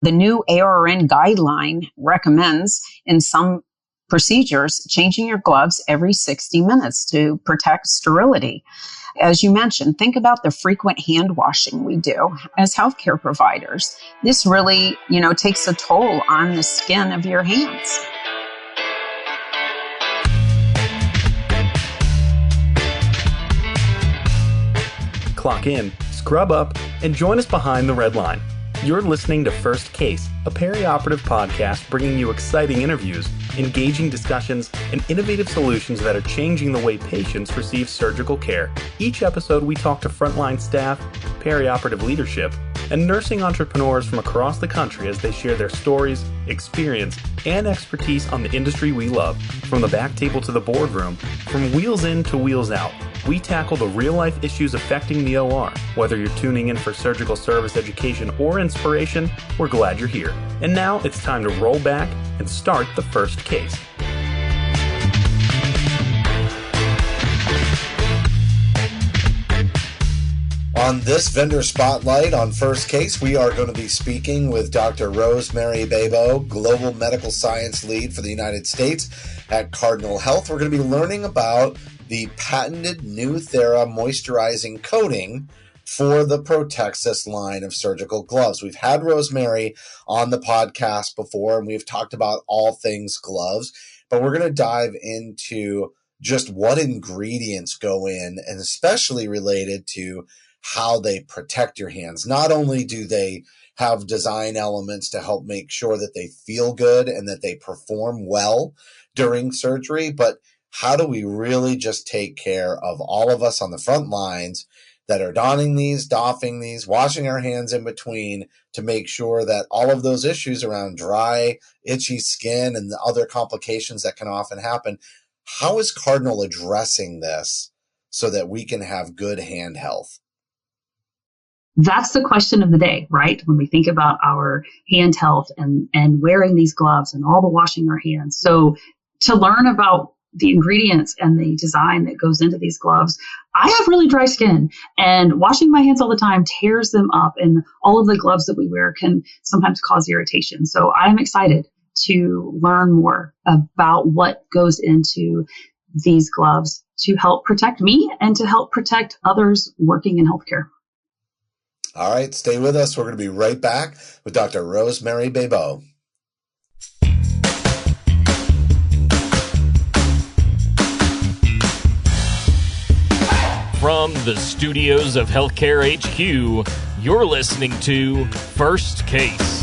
The new ARN guideline recommends in some procedures changing your gloves every 60 minutes to protect sterility. As you mentioned, think about the frequent hand washing we do as healthcare providers. This really, takes a toll on the skin of your hands. Clock in, scrub up, and join us behind the red line. You're listening to First Case, a perioperative podcast bringing you exciting interviews, engaging discussions, and innovative solutions that are changing the way patients receive surgical care. Each episode, we talk to frontline staff, perioperative leadership, and nursing entrepreneurs from across the country as they share their stories, experience, and expertise on the industry we love. From the back table to the boardroom, from wheels in to wheels out, we tackle the real-life issues affecting the OR. Whether you're tuning in for surgical service education or inspiration, we're glad you're here. And now it's time to roll back and start the first case. On this vendor spotlight on First Case, we are going to be speaking with Dr. Rosemary Babeaux, Global Medical Science Lead for the United States at Cardinal Health. We're going to be learning about the patented Neu-TheraTM moisturizing coating for the Protexis line of surgical gloves. We've had Rosemary on the podcast before, and we've talked about all things gloves, but we're going to dive into just what ingredients go in, and especially related to how they protect your hands. Not only do they have design elements to help make sure that they feel good and that they perform well during surgery, but how do we really just take care of all of us on the front lines that are donning these, doffing these, washing our hands in between to make sure that all of those issues around dry, itchy skin and the other complications that can often happen, how is Cardinal addressing this so that we can have good hand health? That's the question of the day, right? When we think about our hand health and wearing these gloves and all the washing our hands. So to learn about the ingredients and the design that goes into these gloves, I have really dry skin, and washing my hands all the time tears them up, and all of the gloves that we wear can sometimes cause irritation. So I'm excited to learn more about what goes into these gloves to help protect me and to help protect others working in healthcare. All right, stay with us. We're going to be right back with Dr. Rosemary Babeaux. From the studios of Healthcare HQ, you're listening to First Case.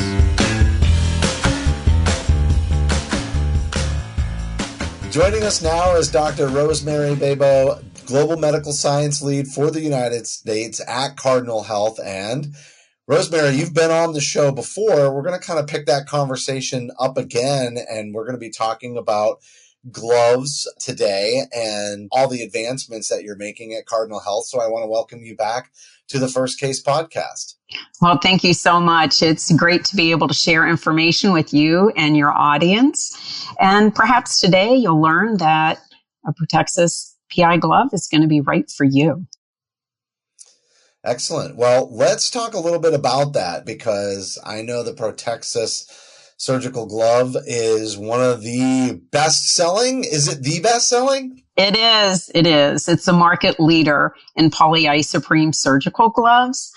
Joining us now is Dr. Rosemary Babeaux, Global Medical Science Lead for the United States at Cardinal Health. And Rosemary, you've been on the show before. We're going to kind of pick that conversation up again, and we're going to be talking about gloves today and all the advancements that you're making at Cardinal Health. So I want to welcome you back to the First Case podcast. Well, thank you so much. It's great to be able to share information with you and your audience. And perhaps today you'll learn that a Protexis PI glove is going to be right for you. Excellent. Well, let's talk a little bit about that, because I know the Protexis surgical glove is one of the best-selling. Is it the best-selling? It is. It is. It's a market leader in polyisoprene surgical gloves.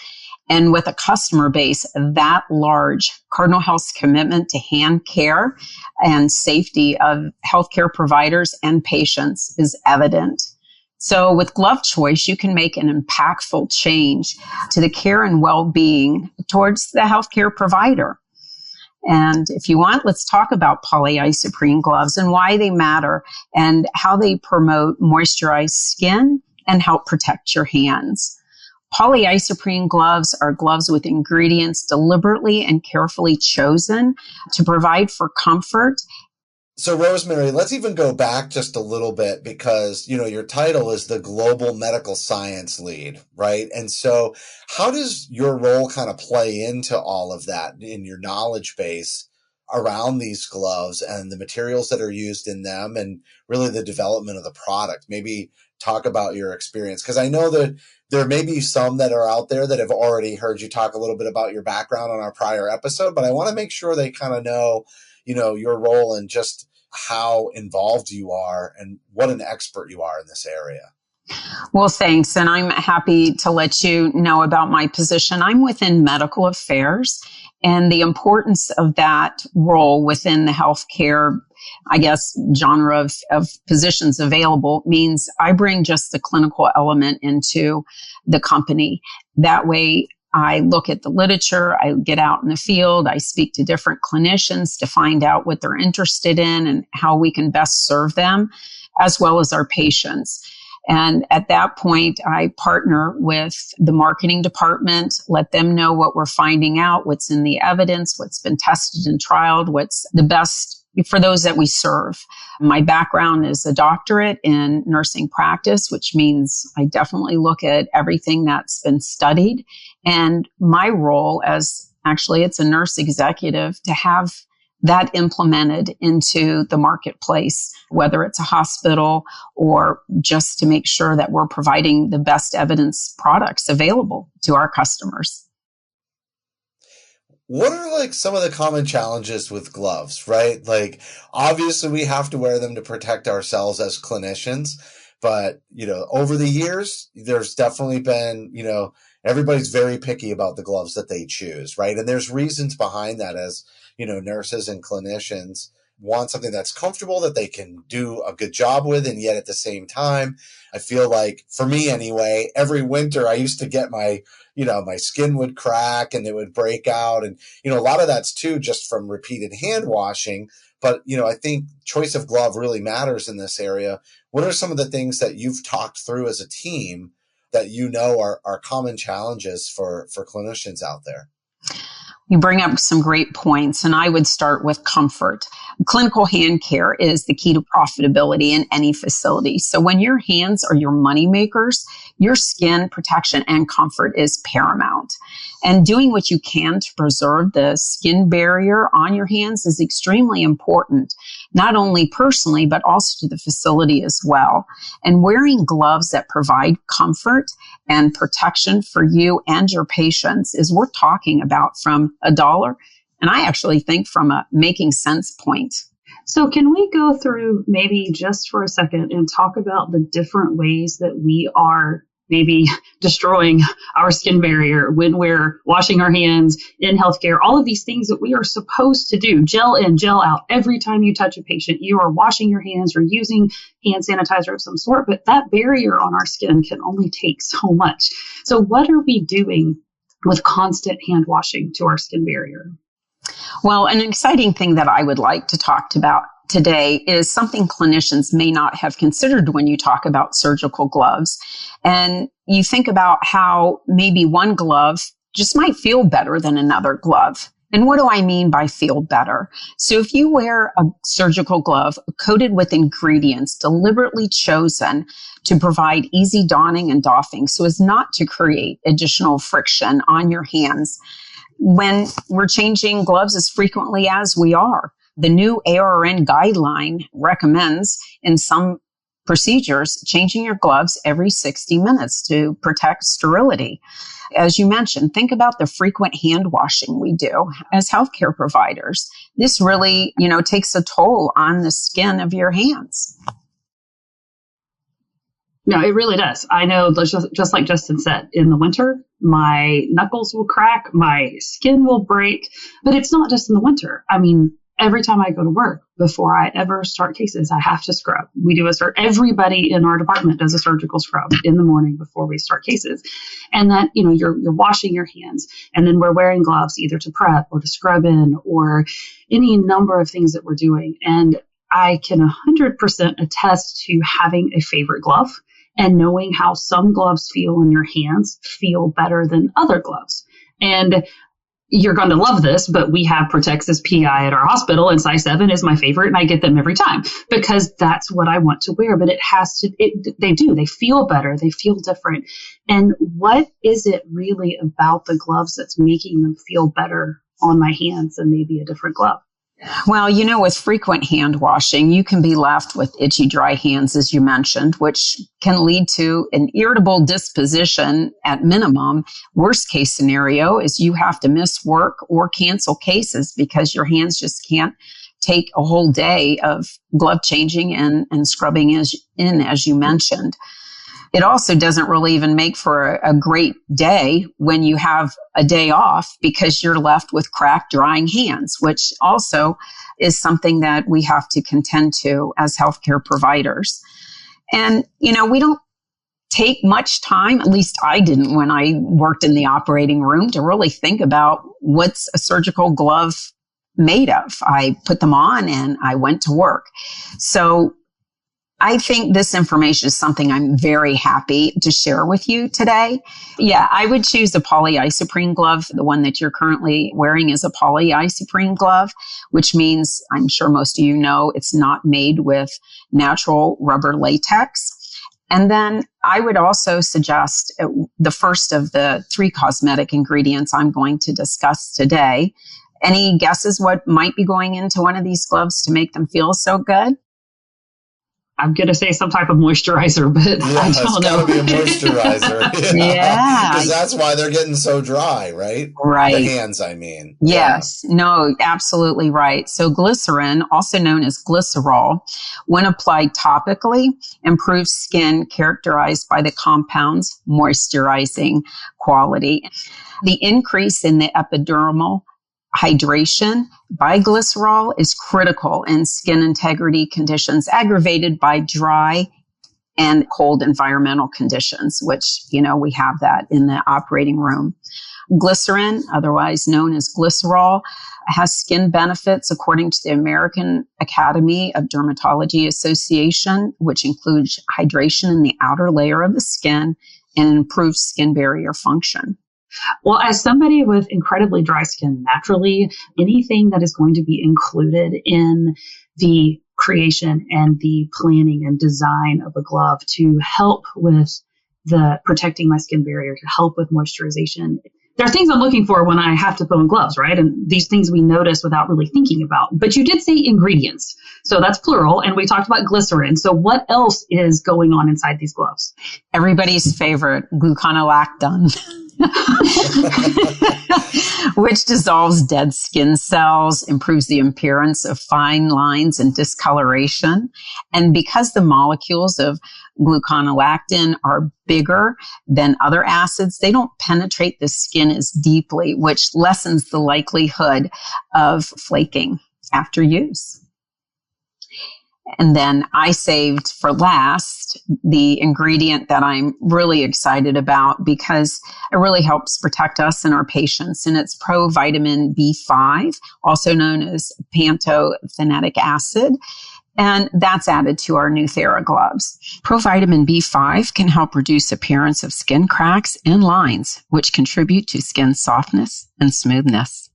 And with a customer base that large, Cardinal Health's commitment to hand care and safety of healthcare providers and patients is evident. So with glove choice, you can make an impactful change to the care and well-being towards the healthcare provider. And if you want, let's talk about polyisoprene gloves and why they matter and how they promote moisturized skin and help protect your hands. Polyisoprene gloves are gloves with ingredients deliberately and carefully chosen to provide for comfort. So Rosemary, let's even go back just a little bit, because, your title is the Global Medical Science Lead, right? And so how does your role kind of play into all of that in your knowledge base around these gloves and the materials that are used in them and really the development of the product? Maybe talk about your experience? Because I know that there may be some that are out there that have already heard you talk a little bit about your background on our prior episode, but I want to make sure they kind of know, your role and just how involved you are and what an expert you are in this area. Well, thanks. And I'm happy to let you know about my position. I'm within medical affairs, and the importance of that role within the healthcare, genre of positions available means I bring just the clinical element into the company. That way, I look at the literature, I get out in the field, I speak to different clinicians to find out what they're interested in and how we can best serve them, as well as our patients. And at that point, I partner with the marketing department, let them know what we're finding out, what's in the evidence, what's been tested and trialed, what's the best for those that we serve. My background is a doctorate in nursing practice, which means I definitely look at everything that's been studied. And my role it's a nurse executive to have that implemented into the marketplace, whether it's a hospital or just to make sure that we're providing the best evidence products available to our customers. What are some of the common challenges with gloves, right? Obviously we have to wear them to protect ourselves as clinicians, but, over the years, there's definitely been, everybody's very picky about the gloves that they choose, right? And there's reasons behind that as, nurses and clinicians want something that's comfortable, that they can do a good job with. And yet at the same time, I feel like for me anyway, every winter I used to get my skin would crack and it would break out. And, a lot of that's too just from repeated hand washing. But, I think choice of glove really matters in this area. What are some of the things that you've talked through as a team that are common challenges for clinicians out there? You bring up some great points, and I would start with comfort. Clinical hand care is the key to profitability in any facility. So when your hands are your money makers, your skin protection and comfort is paramount. And doing what you can to preserve the skin barrier on your hands is extremely important, not only personally, but also to the facility as well. And wearing gloves that provide comfort and protection for you and your patients is worth talking about from $1. And I actually think from a making sense point. So can we go through maybe just for a second and talk about the different ways that we are maybe destroying our skin barrier when we're washing our hands in healthcare, all of these things that we are supposed to do, gel in, gel out. Every time you touch a patient, you are washing your hands or using hand sanitizer of some sort, but that barrier on our skin can only take so much. So what are we doing with constant hand washing to our skin barrier? Well, an exciting thing that I would like to talk about today is something clinicians may not have considered when you talk about surgical gloves. And you think about how maybe one glove just might feel better than another glove. And what do I mean by feel better? So if you wear a surgical glove coated with ingredients deliberately chosen to provide easy donning and doffing so as not to create additional friction on your hands, when we're changing gloves as frequently as we are, the new ARN guideline recommends in some procedures changing your gloves every 60 minutes to protect sterility. As you mentioned, think about the frequent hand washing we do as healthcare providers. This really, takes a toll on the skin of your hands. No, it really does. I know, just like Justin said, in the winter, my knuckles will crack, my skin will break, but it's not just in the winter. I mean, every time I go to work, before I ever start cases, I have to scrub. We do everybody in our department does a surgical scrub in the morning before we start cases. And that, you're washing your hands, and then we're wearing gloves either to prep or to scrub in or any number of things that we're doing. And I can 100% attest to having a favorite glove and knowing how some gloves feel in your hands feel better than other gloves. And you're going to love this, but we have Protexis PI at our hospital, and size 7 is my favorite, and I get them every time because that's what I want to wear. But they feel better, they feel different. And what is it really about the gloves that's making them feel better on my hands than maybe a different glove? Well, with frequent hand washing, you can be left with itchy, dry hands, as you mentioned, which can lead to an irritable disposition at minimum. Worst case scenario is you have to miss work or cancel cases because your hands just can't take a whole day of glove changing and scrubbing as you mentioned. It also doesn't really even make for a great day when you have a day off because you're left with cracked, drying hands, which also is something that we have to contend to as healthcare providers. And, we don't take much time, at least I didn't when I worked in the operating room, to really think about what's a surgical glove made of. I put them on and I went to work. So I think this information is something I'm very happy to share with you today. Yeah, I would choose a polyisoprene glove. The one that you're currently wearing is a polyisoprene glove, which means, I'm sure most of you know, it's not made with natural rubber latex. And then I would also suggest the first of the 3 cosmetic ingredients I'm going to discuss today. Any guesses what might be going into one of these gloves to make them feel so good? I'm going to say some type of moisturizer, but I don't know. It's got to be a moisturizer. Yeah. Because that's why they're getting so dry, right? Right. The hands, I mean. Yes. Yeah. No, absolutely right. So glycerin, also known as glycerol, when applied topically, improves skin characterized by the compound's moisturizing quality. The increase in the epidermal hydration by glycerol is critical in skin integrity conditions aggravated by dry and cold environmental conditions, which, we have that in the operating room. Glycerin, otherwise known as glycerol, has skin benefits according to the American Academy of Dermatology Association, which includes hydration in the outer layer of the skin and improves skin barrier function. Well, as somebody with incredibly dry skin naturally, anything that is going to be included in the creation and the planning and design of a glove to help with the protecting my skin barrier, to help with moisturization, there are things I'm looking for when I have to put on gloves, right? And these things we notice without really thinking about. But you did say ingredients. So that's plural. And we talked about glycerin. So what else is going on inside these gloves? Everybody's favorite, gluconolactone. Which dissolves dead skin cells, improves the appearance of fine lines and discoloration. And because the molecules of gluconolactone are bigger than other acids, they don't penetrate the skin as deeply, which lessens the likelihood of flaking after use. And then I saved for last the ingredient that I'm really excited about because it really helps protect us and our patients. And it's provitamin B5, also known as pantothenic acid. And that's added to our Neu-Thera gloves. Provitamin B5 can help reduce appearance of skin cracks and lines, which contribute to skin softness and smoothness.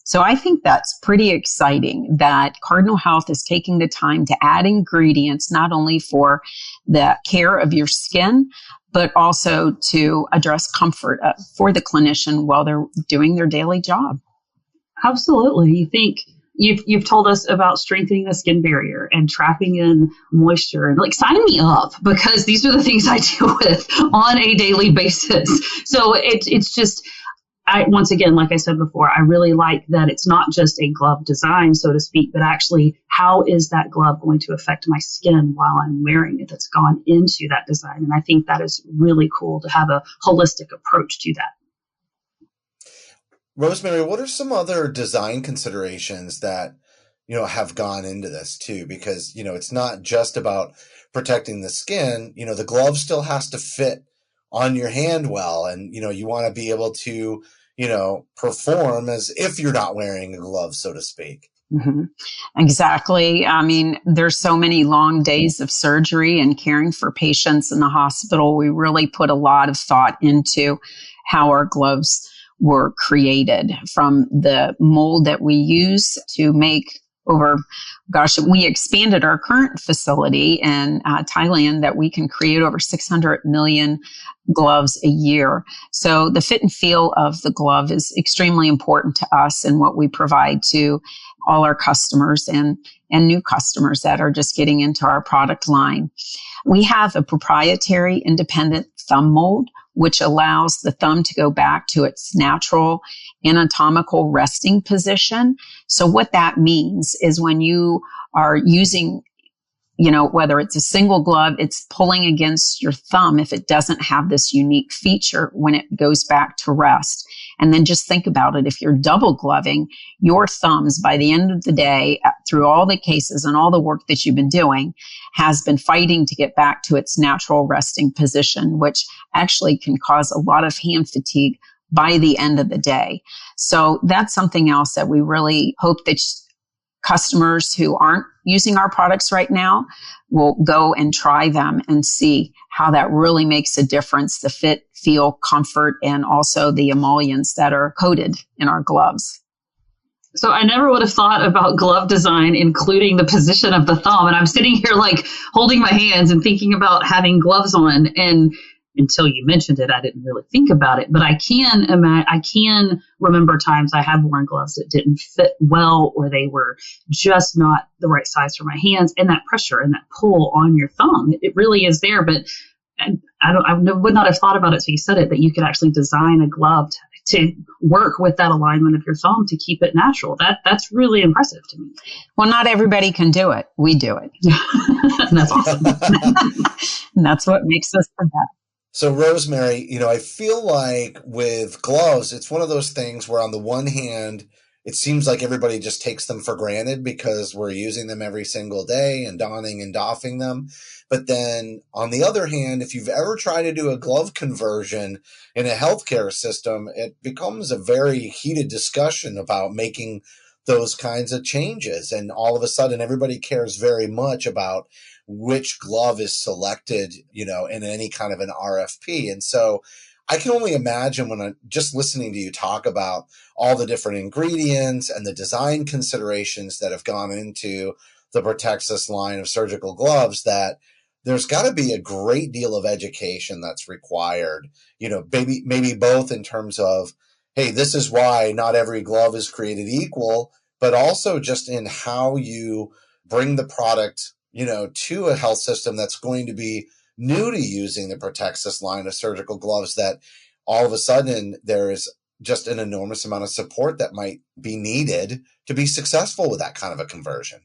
So I think that's pretty exciting that Cardinal Health is taking the time to add ingredients not only for the care of your skin, but also to address comfort for the clinician while they're doing their daily job. Absolutely. You think you've told us about strengthening the skin barrier and trapping in moisture, and sign me up, because these are the things I deal with on a daily basis. So it's just, once again, like I said before, I really like that it's not just a glove design, so to speak, but actually how is that glove going to affect my skin while I'm wearing it that's gone into that design. And I think that is really cool to have a holistic approach to that. Rosemary, what are some other design considerations that, have gone into this too? Because, it's not just about protecting the skin, the glove still has to fit on your hand well. And, you want to be able to, perform as if you're not wearing a glove, so to speak. Mm-hmm. Exactly. I mean, there's so many long days of surgery and caring for patients in the hospital. We really put a lot of thought into how our gloves were created, from the mold that we use to make over we expanded our current facility in Thailand that we can create over 600 million gloves a year. So the fit and feel of the glove is extremely important to us and what we provide to all our customers and new customers that are just getting into our product line. We have a proprietary independent thumb mold, which allows the thumb to go back to its natural anatomical resting position. So what that means is when you are using, whether it's a single glove, it's pulling against your thumb if it doesn't have this unique feature when it goes back to rest. And then just think about it. If you're double gloving, your thumbs by the end of the day, through all the cases and all the work that you've been doing, has been fighting to get back to its natural resting position, which actually can cause a lot of hand fatigue by the end of the day. So that's something else that we really hope that customers who aren't using our products right now will go and try them and see how that really makes a difference, the fit, feel, comfort, and also the emollients that are coated in our gloves. So I never would have thought about glove design, including the position of the thumb. And I'm sitting here like holding my hands and thinking about having gloves on. And until you mentioned it, I didn't really think about it. But I can remember times I have worn gloves that didn't fit well, or they were just not the right size for my hands. And that pressure and that pull on your thumb, it really is there. But I would not have thought about it till you said it, that you could actually design a glove to work with that alignment of your thumb to keep it natural. That's really impressive to me. Well, not everybody can do it. We do it. And that's awesome. And that's what makes us the best. So Rosemary, I feel like with gloves, it's one of those things where on the one hand, it seems like everybody just takes them for granted because we're using them every single day and donning and doffing them. But then on the other hand, if you've ever tried to do a glove conversion in a healthcare system, it becomes a very heated discussion about making those kinds of changes. And all of a sudden, everybody cares very much about which glove is selected, in any kind of an RFP. And so I can only imagine when I'm just listening to you talk about all the different ingredients and the design considerations that have gone into the Protexis line of surgical gloves, that there's got to be a great deal of education that's required, maybe both in terms of, hey, this is why not every glove is created equal, but also just in how you bring the product, to a health system that's going to be new to using the Protexis line of surgical gloves, that all of a sudden there is just an enormous amount of support that might be needed to be successful with that kind of a conversion.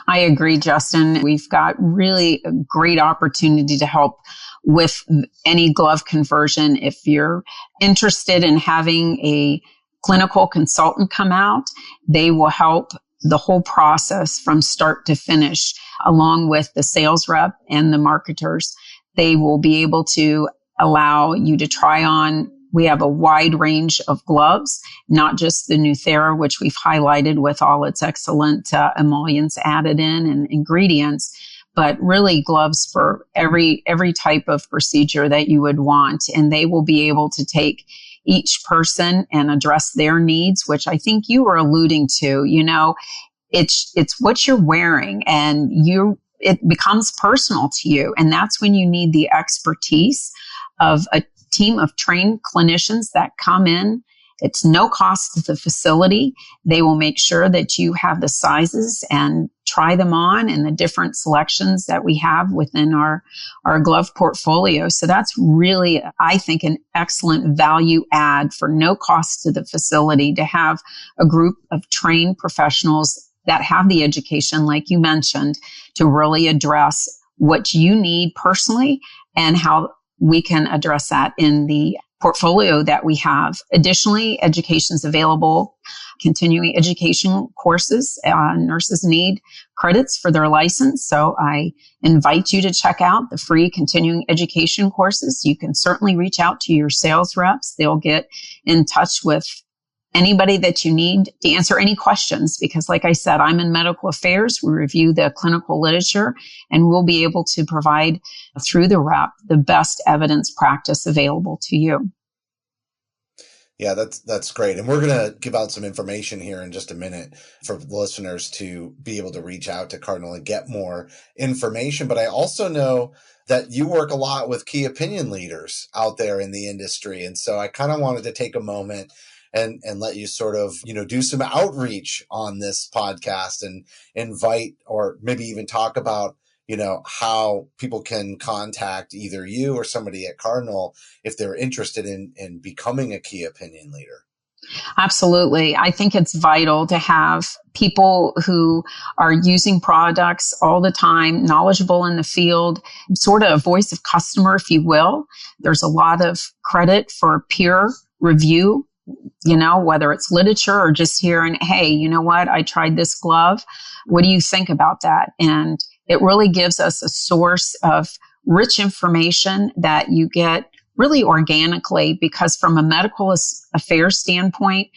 I agree, Justin. We've got really a great opportunity to help with any glove conversion. If you're interested in having a clinical consultant come out, they will help the whole process from start to finish, along with the sales rep and the marketers. They will be able to allow you to try on. We have a wide range of gloves, not just the Neu-Thera, which we've highlighted with all its excellent emollients added in and ingredients, but really gloves for every type of procedure that you would want. And they will be able to take each person and address their needs, which I think you were alluding to. It's what you're wearing, and it becomes personal to you. And that's when you need the expertise of a team of trained clinicians that come in. It's no cost to the facility. They will make sure that you have the sizes and try them on and the different selections that we have within our glove portfolio. So that's really, I think, an excellent value add for no cost to the facility to have a group of trained professionals that have the education, like you mentioned, to really address what you need personally and how we can address that in the portfolio that we have. Additionally, education is available, continuing education courses. Nurses need credits for their license. So I invite you to check out the free continuing education courses. You can certainly reach out to your sales reps. They'll get in touch with anybody that you need to answer any questions, because like I said, I'm in medical affairs. We review the clinical literature, and we'll be able to provide through the rep the best evidence practice available to you. Yeah, that's great. And we're going to give out some information here in just a minute for the listeners to be able to reach out to Cardinal and get more information. But I also know that you work a lot with key opinion leaders out there in the industry. And so I kind of wanted to take a moment and let you sort of, do some outreach on this podcast and invite, or maybe even talk about, how people can contact either you or somebody at Cardinal if they're interested in becoming a key opinion leader. Absolutely. I think it's vital to have people who are using products all the time, knowledgeable in the field, sort of a voice of customer, if you will. There's a lot of credit for peer review, whether it's literature or just hearing, hey, you know what? I tried this glove. What do you think about that? And it really gives us a source of rich information that you get really organically, because from a medical affairs standpoint,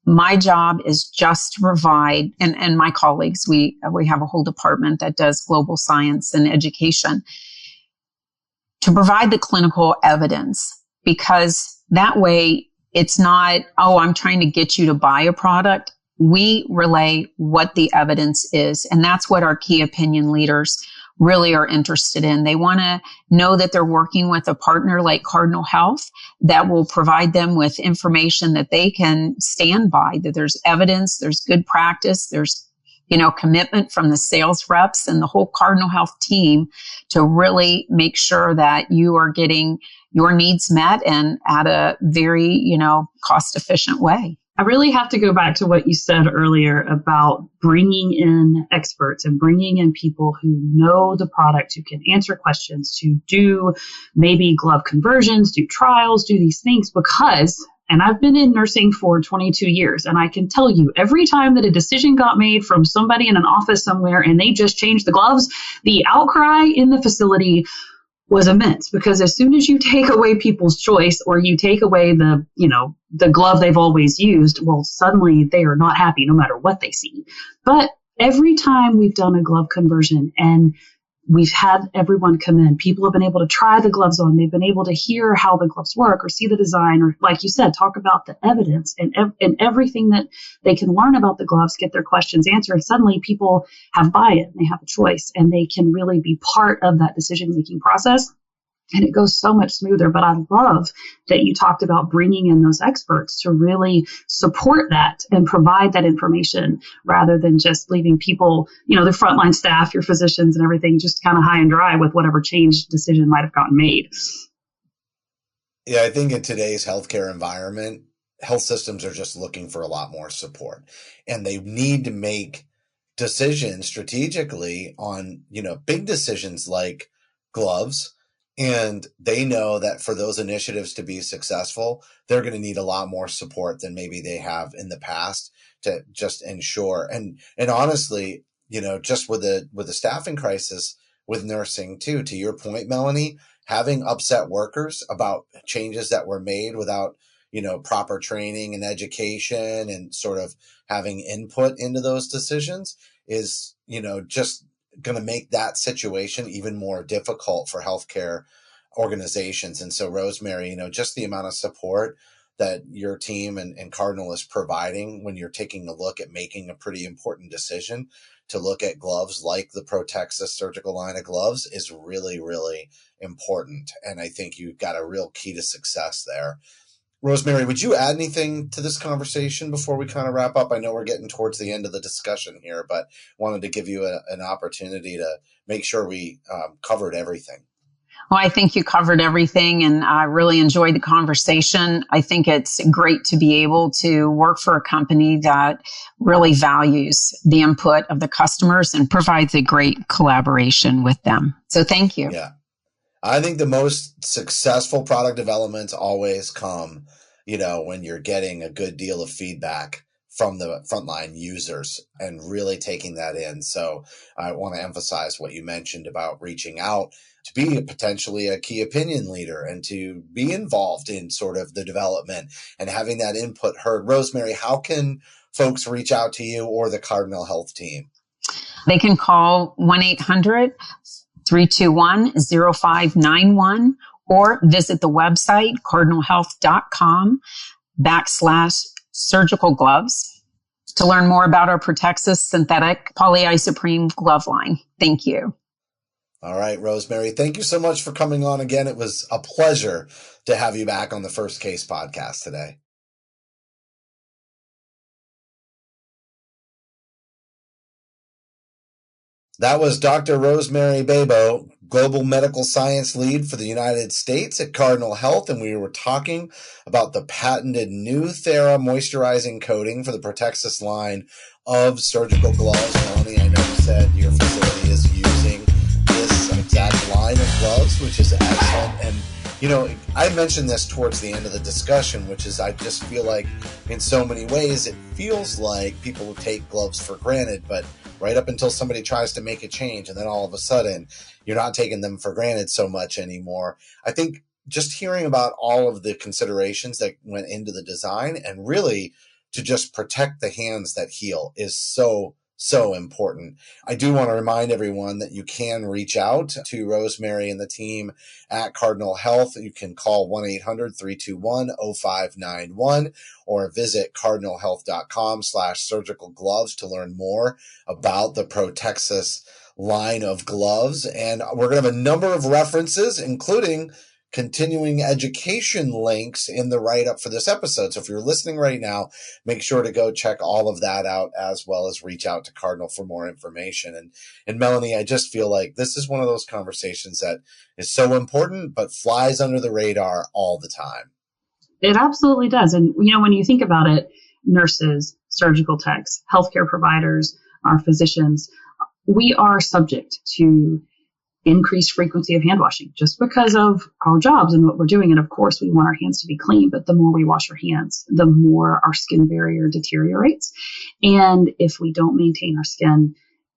my job is just to provide, and my colleagues, we have a whole department that does global science and education, to provide the clinical evidence, because that way it's not, I'm trying to get you to buy a product. We relay what the evidence is. And that's what our key opinion leaders really are interested in. They want to know that they're working with a partner like Cardinal Health that will provide them with information that they can stand by, that there's evidence, there's good practice, there's, commitment from the sales reps and the whole Cardinal Health team to really make sure that you are getting your needs met and at a very, cost efficient way. I really have to go back to what you said earlier about bringing in experts and bringing in people who know the product, who can answer questions, to do maybe glove conversions, do trials, do these things, because, and I've been in nursing for 22 years, and I can tell you every time that a decision got made from somebody in an office somewhere and they just changed the gloves, the outcry in the facility was immense, because as soon as you take away people's choice, or you take away the glove they've always used, well, suddenly they are not happy no matter what they see. But every time we've done a glove conversion and we've had everyone come in, people have been able to try the gloves on, they've been able to hear how the gloves work or see the design, or like you said, talk about the evidence and everything that they can learn about the gloves, get their questions answered. Suddenly people have buy-in, they have a choice, and they can really be part of that decision-making process. And it goes so much smoother. But I love that you talked about bringing in those experts to really support that and provide that information, rather than just leaving people, the frontline staff, your physicians and everything, just kind of high and dry with whatever change decision might have gotten made. Yeah, I think in today's healthcare environment, health systems are just looking for a lot more support, and they need to make decisions strategically on, big decisions like gloves. And they know that for those initiatives to be successful, they're going to need a lot more support than maybe they have in the past to just ensure. And honestly, just with the staffing crisis with nursing too, to your point, Melanie, having upset workers about changes that were made without, proper training and education and sort of having input into those decisions is, just going to make that situation even more difficult for healthcare organizations. And so, Rosemary, just the amount of support that your team and Cardinal is providing when you're taking a look at making a pretty important decision to look at gloves like the Protexis surgical line of gloves is really, really important. And I think you've got a real key to success there. Rosemary, would you add anything to this conversation before we kind of wrap up? I know we're getting towards the end of the discussion here, but wanted to give you an opportunity to make sure we covered everything. Well, I think you covered everything, and I really enjoyed the conversation. I think it's great to be able to work for a company that really values the input of the customers and provides a great collaboration with them. So thank you. Yeah. I think the most successful product developments always come, when you're getting a good deal of feedback from the frontline users and really taking that in. So I want to emphasize what you mentioned about reaching out to be potentially a key opinion leader and to be involved in sort of the development and having that input heard. Rosemary, how can folks reach out to you or the Cardinal Health team? They can call 1-800-321-0591 or visit the website cardinalhealth.com. surgical gloves to learn more about our Protexis synthetic polyisoprene glove line. Thank you. All right, Rosemary, thank you so much for coming on again. It was a pleasure to have you back on the First Case podcast today. That was Dr. Rosemary Babeaux, Global Medical Science Lead for the United States at Cardinal Health, and we were talking about the patented Neu-TheraTM moisturizing coating for the Protexis line of surgical gloves. Melanie, I know you said your facility is using this exact line of gloves, which is excellent. And, you know, I mentioned this towards the end of the discussion, which is I just feel like in so many ways it feels like people will take gloves for granted, but right up until somebody tries to make a change, and then all of a sudden you're not taking them for granted so much anymore. I think just hearing about all of the considerations that went into the design and really to just protect the hands that heal is so important. I do want to remind everyone that you can reach out to Rosemary and the team at Cardinal Health. You can call 1-800-321-0591 or visit cardinalhealth.com/surgical gloves to learn more about the Protexis line of gloves. And we're going to have a number of references, including continuing education links in the write-up for this episode. So if you're listening right now, make sure to go check all of that out, as well as reach out to Cardinal for more information. And Melanie, I just feel like this is one of those conversations that is so important, but flies under the radar all the time. It absolutely does. And, you know, when you think about it, nurses, surgical techs, healthcare providers, our physicians, we are subject to increased frequency of hand washing just because of our jobs and what we're doing. And of course, we want our hands to be clean, but the more we wash our hands, the more our skin barrier deteriorates. And if we don't maintain our skin,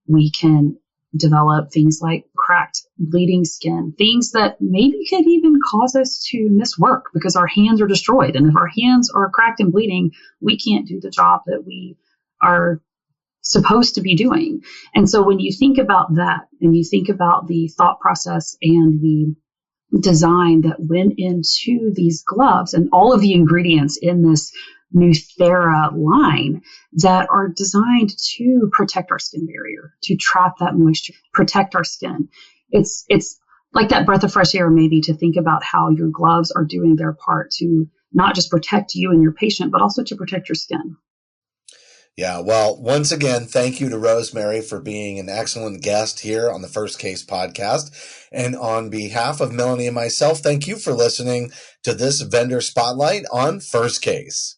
we can develop things like cracked, bleeding skin, things that maybe could even cause us to miss work because our hands are destroyed. And if our hands are cracked and bleeding, we can't do the job that we are supposed to be doing. And so when you think about that and you think about the thought process and the design that went into these gloves and all of the ingredients in this Neu-Thera line that are designed to protect our skin barrier, to trap that moisture, protect our skin. It's like that breath of fresh air, maybe, to think about how your gloves are doing their part to not just protect you and your patient, but also to protect your skin. Yeah, well, once again, thank you to Rosemary for being an excellent guest here on the First Case podcast. And on behalf of Melanie and myself, thank you for listening to this Vendor Spotlight on First Case.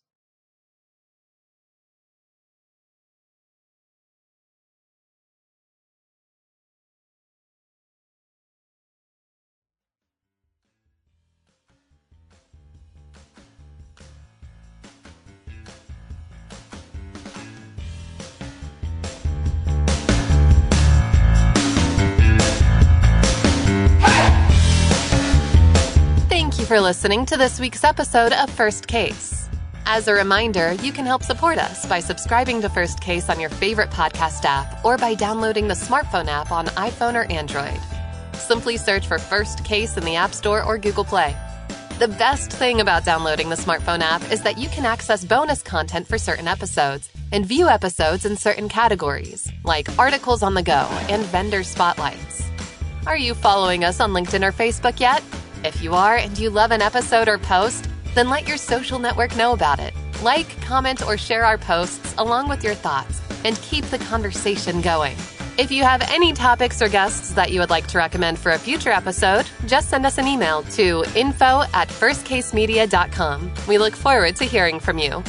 Thank you for listening to this week's episode of First Case. As a reminder, you can help support us by subscribing to First Case on your favorite podcast app or by downloading the smartphone app on iPhone or Android. Simply search for First Case in the App Store or Google Play. The best thing about downloading the smartphone app is that you can access bonus content for certain episodes and view episodes in certain categories, like articles on the go and vendor spotlights. Are you following us on LinkedIn or Facebook yet? If you are and you love an episode or post, then let your social network know about it. Like, comment, or share our posts along with your thoughts and keep the conversation going. If you have any topics or guests that you would like to recommend for a future episode, just send us an email to info@firstcasemedia.com. We look forward to hearing from you.